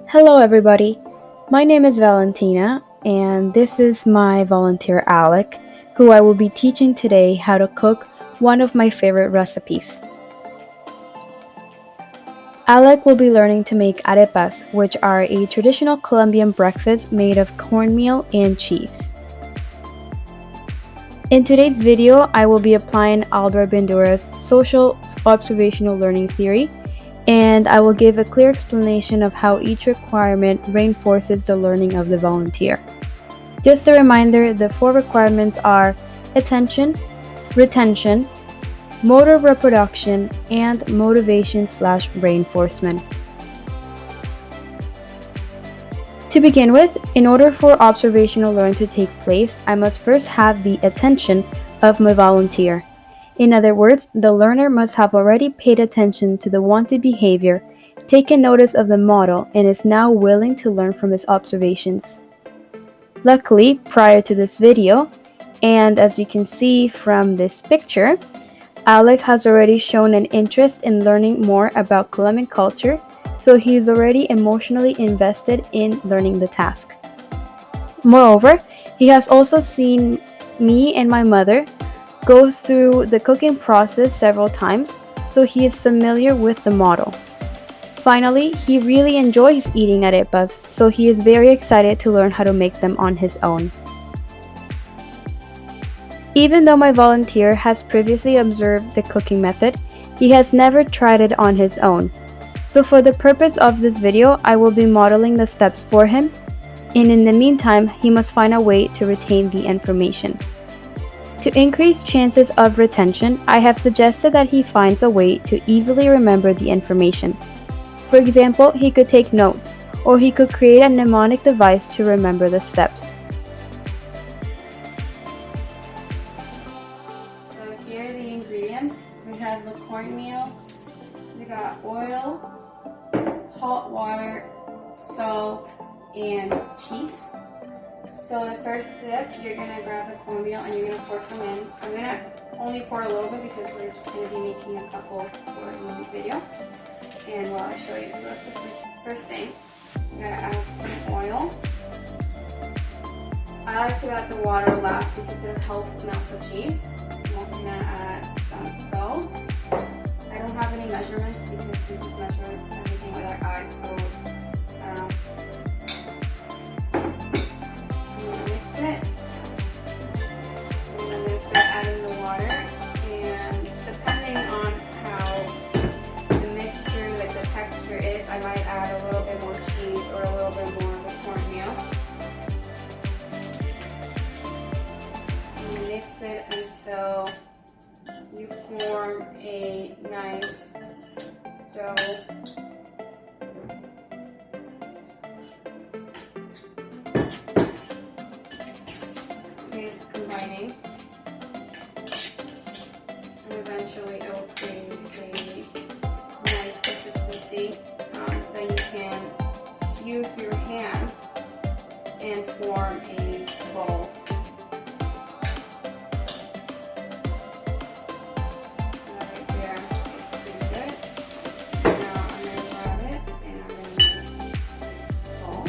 Hello, everybody. My name is Valentina, and this is my volunteer Alec, who I will be teaching today how to cook one of my favorite recipes. Alec will be learning to make arepas, which are a traditional Colombian breakfast made of cornmeal and cheese. In today's video, I will be applying Albert Bandura's social observational learning theory, and I will give a clear explanation of how each requirement reinforces the learning of the volunteer. Just a reminder, the 4 requirements are attention, retention, motor reproduction, and motivation/reinforcement. To begin with, in order for observational learning to take place, I must first have the attention of my volunteer. In other words, the learner must have already paid attention to the wanted behavior, taken notice of the model, and is now willing to learn from his observations. Luckily, prior to this video, and as you can see from this picture, Alec has already shown an interest in learning more about Colombian culture, so he is already emotionally invested in learning the task. Moreover, he has also seen me and my mother go through the cooking process several times, so he is familiar with the model. Finally, he really enjoys eating arepas, so he is very excited to learn how to make them on his own. Even though my volunteer has previously observed the cooking method, he has never tried it on his own. So for the purpose of this video, I will be modeling the steps for him, and in the meantime, he must find a way to retain the information. To increase chances of retention, I have suggested that he finds a way to easily remember the information. For example, he could take notes, or he could create a mnemonic device to remember the steps. So here are the ingredients. We have the cornmeal, we got oil, hot water, salt, and cheese. So the first step, you're going to grab the cornmeal and you're going to pour some in. I'm going to only pour a little bit because we're just going to be making a couple for the video. And while I show you, so that's the first thing. I'm going to add some oil. I like to add the water last because it'll help melt the cheese. I'm also going to add some salt. I don't have any measurements because we just measure everything with our eyes, so it. And I'm going to start adding the water, and depending on how the mixture, like the texture is, I might add a little bit more cheese or a little bit more of the cornmeal. And you mix it until you form a nice dough. It's combining, and eventually it will create a nice consistency that you can use your hands and form a ball. Right there is pretty good. Now I'm going to grab it and I'm going to make a ball.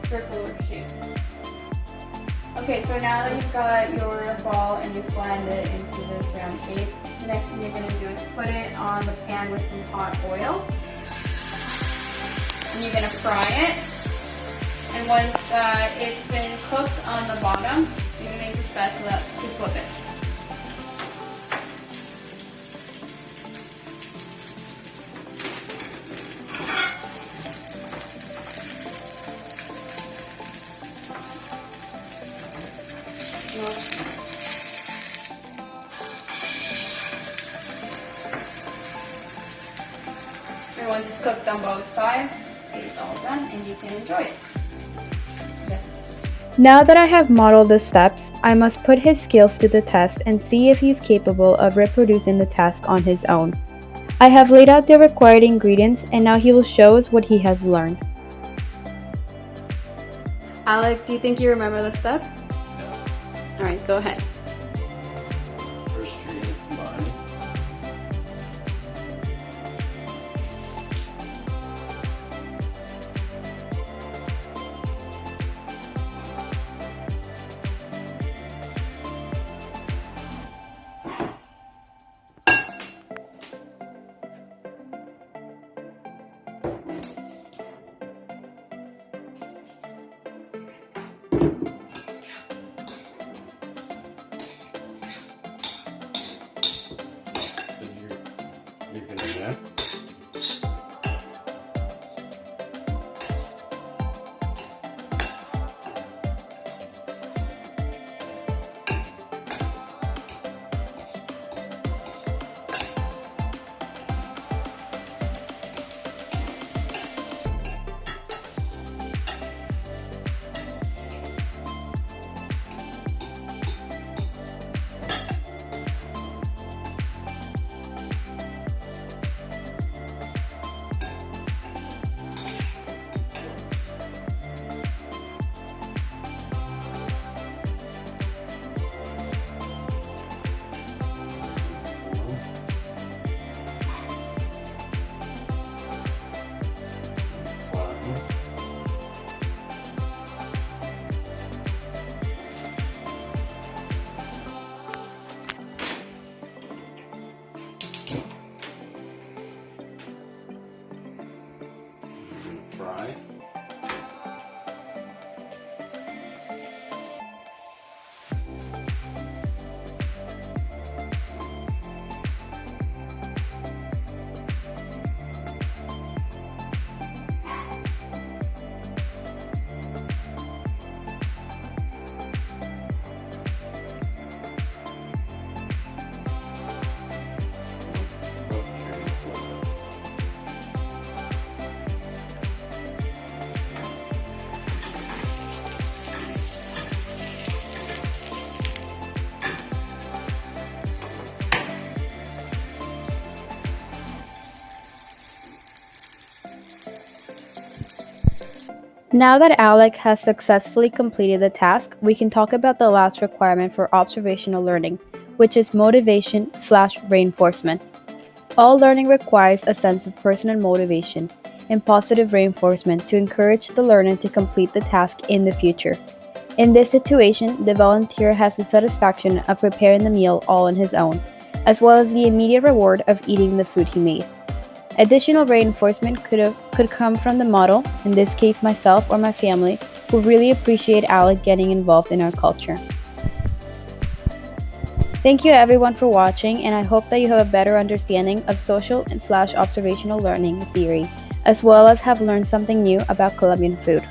Circular shape. Okay, so now that you've got your ball and you've flattened it into this round shape, the next thing you're going to do is put it on the pan with some hot oil. And you're going to fry it. And once it's been cooked on the bottom, you're going to use a spatula to flip it. And once it's cooked on both sides, it's all done and you can enjoy it. Now that I have modeled the steps, I must put his skills to the test and see if he's capable of reproducing the task on his own. I have laid out the required ingredients and now he will show us what he has learned. Alec, do you think you remember the steps? Yes. All right, go ahead. First you're going to combine. You're going to add. Fry. Now that Alec has successfully completed the task, we can talk about the last requirement for observational learning, which is motivation/reinforcement. All learning requires a sense of personal motivation and positive reinforcement to encourage the learner to complete the task in the future. In this situation, the volunteer has the satisfaction of preparing the meal all on his own, as well as the immediate reward of eating the food he made. Additional reinforcement could come from the model, in this case myself or my family, who really appreciate Alec getting involved in our culture. Thank you everyone for watching, and I hope that you have a better understanding of social/observational learning theory, as well as have learned something new about Colombian food.